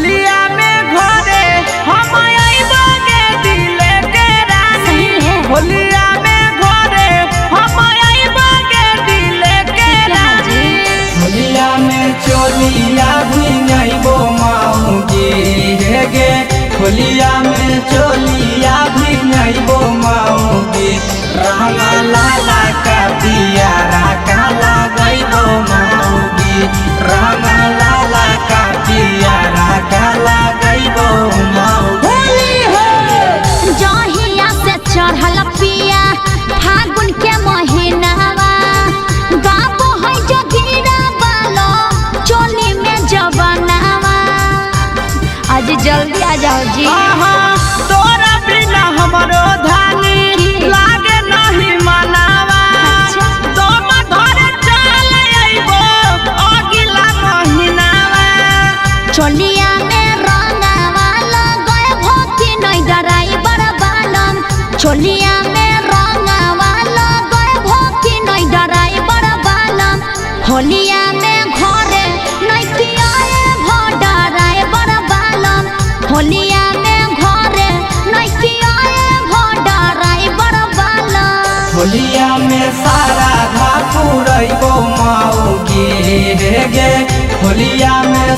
होलिया में घरे हम आइबो गे दिले के रानी होलिया में घरे हम आइबो गे दिले के रानी होलिया में चोलिया भी आइबो माऊगी गे होलिया में चोलिया भी आइबो माऊगी रंग लाला का पियारा काला गइबो माऊगी रंग लाला का पियारा काला गइबो माऊगी जहिया से चढ़ल पिया फागुन के महीनावा गाबो है जो गिरा बालो चोली में जवानावा आज जल्दी आ जाओ जी तोरा बिना हमरो धानी लागे नहीं मनावा तुम घरे चल आइबो अगिला महीनावा चोलिया में रंगावा लगए भोकी नहीं डराई बड़बालम चोलिया में रंगावा लगए भोकी नहीं डराई बड़बालम होलिया में घरे नहीं पियाए भो डराए बड़बालम होलिया में घरे नहीं पियाए भो डराए बड़बालम होलिया में सारा घापुरइबो माऊगी गे होलिया में